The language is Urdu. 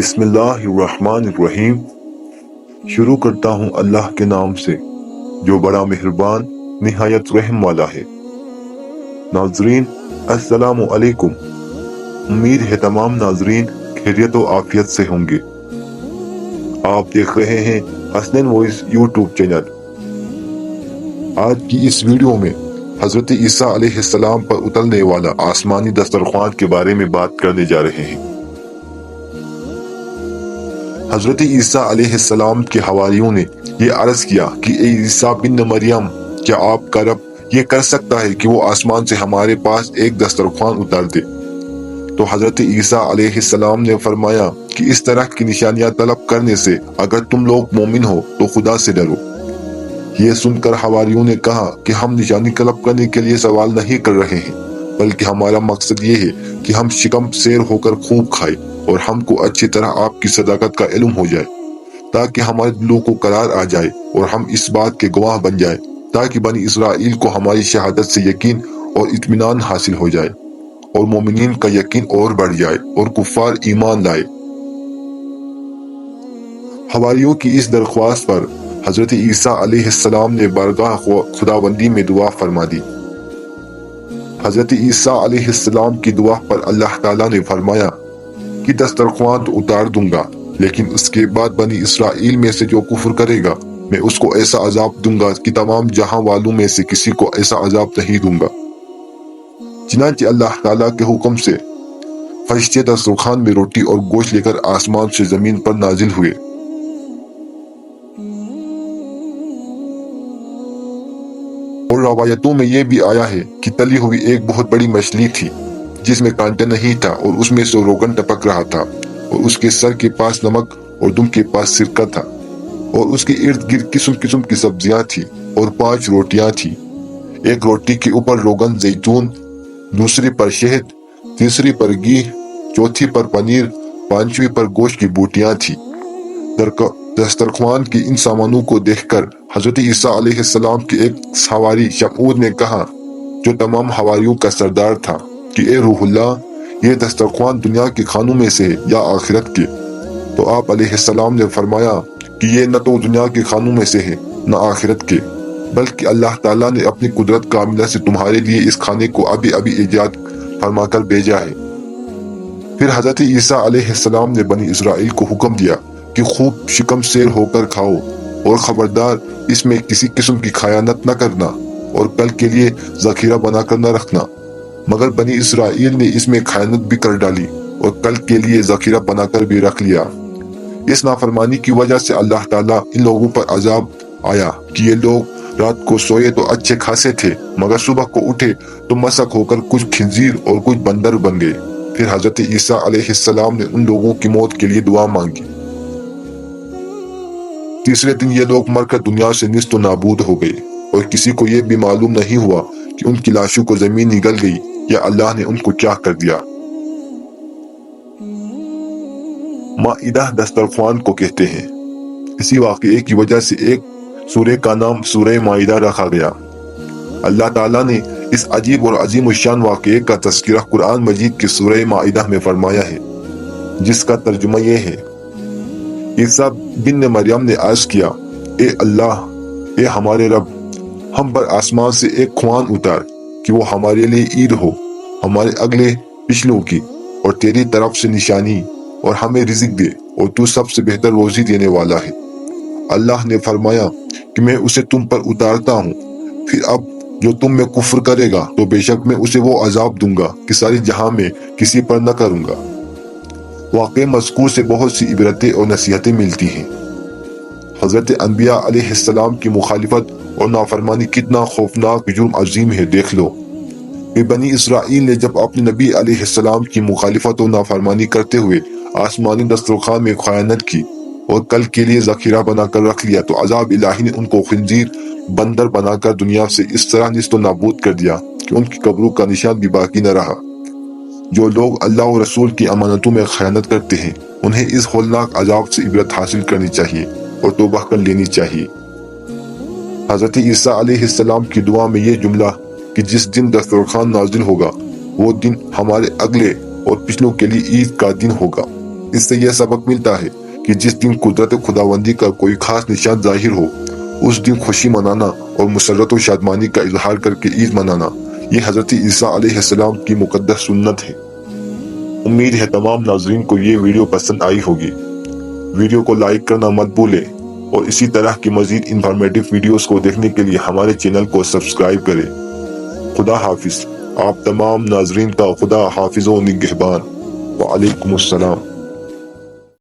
بسم اللہ الرحمن الرحیم۔ شروع کرتا ہوں اللہ کے نام سے جو بڑا مہربان نہایت رحم والا ہے۔ ناظرین السلام علیکم، امید ہے تمام ناظرین خیریت و عافیت سے ہوں گے۔ آپ دیکھ رہے ہیں حسنین وائس یوٹیوب چینل۔ آج کی اس ویڈیو میں حضرت عیسیٰ علیہ السلام پر اترنے والا آسمانی دسترخوان کے بارے میں بات کرنے جا رہے ہیں۔ حضرت عیسیٰ علیہ السلام کے حواریوں نے یہ عرض کیا کہ اے عیسیٰ بن مریم، کیا آپ کا رب یہ کر سکتا ہے کہ وہ آسمان سے ہمارے پاس ایک دسترخوان اتار دے؟ تو حضرت عیسیٰ علیہ السلام نے فرمایا کہ اس طرح کی نشانیاں طلب کرنے سے اگر تم لوگ مومن ہو تو خدا سے ڈرو۔ یہ سن کر حواریوں نے کہا کہ ہم نشانی طلب کرنے کے لیے سوال نہیں کر رہے ہیں، بلکہ ہمارا مقصد یہ ہے کہ ہم شکم سیر ہو کر خوب کھائیں اور ہم کو اچھی طرح آپ کی صداقت کا علم ہو جائے، تاکہ ہمارے دلوں کو قرار آ جائے اور ہم اس بات کے گواہ بن جائیں، تاکہ بنی اسرائیل کو ہماری شہادت سے یقین اور اطمینان حاصل ہو جائے اور مومنین کا یقین اور بڑھ جائے اور کفار ایمان لائے۔ حواریوں کی اس درخواست پر حضرت عیسیٰ علیہ السلام نے بارگاہ خداوندی میں دعا فرما دی۔ حضرت عیسیٰ علیہ السلام کی دعا پر اللہ تعالیٰ نے فرمایا کہ دسترخوان تو اتار دوں گا، لیکن اس کے بعد بنی اسرائیل میں سے جو کفر کرے گا میں اس کو ایسا عذاب دوں گا کہ تمام جہاں والوں میں سے کسی کو ایسا عذاب نہیں دوں گا۔ چنانچہ اللہ تعالیٰ کے حکم سے فرشتے دسترخوان میں روٹی اور گوشت لے کر آسمان سے زمین پر نازل ہوئے۔ اور روایتوں میں یہ بھی آیا ہے کہ تلی ہوئی ایک بہت بڑی مچھلی تھی جس میں کانٹا نہیں تھا، اور اس میں سے روغن ٹپک رہا تھا، اور اس کے سر کے پاس نمک اور دم کے پاس سرکہ تھا، اور اس کے ارد گرد قسم قسم کی سبزیاں تھیں اور 5 روٹیاں تھیں۔ ایک روٹی کے اوپر روغن زیتون، دوسری پر شہد، تیسری پر گھی، چوتھی پر پنیر، 5ویں پر گوشت کی بوٹیاں تھیں۔ دسترخوان کی ان سامانوں کو دیکھ کر حضرت عیسیٰ علیہ السلام کے ایک حواری شمعون نے کہا، جو تمام حواریوں کا سردار تھا، کہ اے روح اللہ، یہ دسترخوان دنیا کے کھانوں میں سے ہے یا آخرت کے؟ تو آپ علیہ السلام نے فرمایا کہ یہ نہ تو دنیا کے کھانوں میں سے ہے نہ آخرت کے، بلکہ اللہ تعالیٰ نے اپنی قدرت کاملہ سے تمہارے لیے اس کھانے کو ابھی ایجاد فرما کر بھیجا ہے۔ پھر حضرت عیسیٰ علیہ السلام نے بنی اسرائیل کو حکم دیا کہ خوب شکم سیر ہو کر کھاؤ، اور خبردار اس میں کسی قسم کی خیانت نہ کرنا، اور کل کے لیے ذخیرہ بنا کر نہ رکھنا۔ مگر بنی اسرائیل نے اس میں خیانت بھی کر ڈالی اور کل کے لیے ذخیرہ بنا کر بھی رکھ لیا۔ اس نافرمانی کی وجہ سے اللہ تعالیٰ ان لوگوں پر عذاب آیا کہ یہ لوگ رات کو سوئے تو اچھے خاصے تھے، مگر صبح کو اٹھے تو مسخ ہو کر کچھ خنزیر اور کچھ بندر بن گئے۔ پھر حضرت عیسیٰ علیہ السلام نے ان لوگوں کی موت کے لیے دعا مانگی۔ تیسرے دن یہ لوگ مر کر دنیا سے نیست و نابود ہو گئے، اور کسی کو یہ بھی معلوم نہیں ہوا کہ ان کی لاشوں کو زمین نگل گئی یا اللہ نے ان کو کیا کر دیا۔ مائدہ دسترخوان کو کہتے ہیں۔ اسی واقعے کی وجہ سے ایک سورہ کا نام سورہ مائدہ رکھا گیا۔ اللہ تعالیٰ نے اس عجیب اور عظیم الشان واقعے کا تذکرہ قرآن مجید کی سورہ مائدہ میں فرمایا ہے، جس کا ترجمہ یہ ہے: عیسیٰ بن مریم نے عرض کیا، اے اللہ، اے ہمارے رب، ہم پر آسمان سے ایک خوان اتار کہ وہ ہمارے لیے عید ہو، ہمارے اگلے پچھلوں کی، اور تیری طرف سے نشانی، اور ہمیں رزق دے، اور تو سب سے بہتر روزی دینے والا ہے۔ اللہ نے فرمایا کہ میں اسے تم پر اتارتا ہوں، پھر اب جو تم میں کفر کرے گا تو بے شک میں اسے وہ عذاب دوں گا کہ ساری جہاں میں کسی پر نہ کروں گا۔ واقعہ مذکور سے بہت سی عبرتیں اور نصیحتیں ملتی ہیں۔ حضرت انبیاء علیہ السلام کی مخالفت اور نافرمانی کتنا خوفناک جرم عظیم ہے، دیکھ لو کہ بنی اسرائیل نے جب اپنے نبی علیہ السلام کی مخالفت اور نافرمانی کرتے ہوئے آسمانی دسترخوان میں خیانت کی اور کل کے لیے ذخیرہ بنا کر رکھ لیا، تو عذاب الہی نے ان کو خنزیر، بندر بنا کر دنیا سے اس طرح نیست و نابود کر دیا کہ ان کی قبروں کا نشان بھی باقی نہ رہا۔ جو لوگ اللہ و رسول کی امانتوں میں خیانت کرتے ہیں، انہیں اس ہولناک عذاب سے عبرت حاصل کرنی چاہیے اور توبہ کر لینی چاہیے۔ حضرت عیسیٰ علیہ السلام کی دعا میں یہ جملہ کہ جس دن دسترخوان نازل ہوگا وہ دن ہمارے اگلے اور پچھلوں کے لیے عید کا دن ہوگا، اس سے یہ سبق ملتا ہے کہ جس دن قدرت خداوندی کا کوئی خاص نشان ظاہر ہو اس دن خوشی منانا اور مسرت و شادمانی کا اظہار کر کے عید منانا یہ حضرت عیسیٰ علیہ السلام کی مقدس سنت ہے۔ امید ہے تمام ناظرین کو یہ ویڈیو پسند آئی ہوگی۔ ویڈیو کو لائک کرنا مت بھولیں اور اسی طرح کی مزید انفارمیٹیو ویڈیوز کو دیکھنے کے لیے ہمارے چینل کو سبسکرائب کریں۔ خدا حافظ۔ آپ تمام ناظرین کا خدا حافظ و نگہبان۔ وعلیکم السلام۔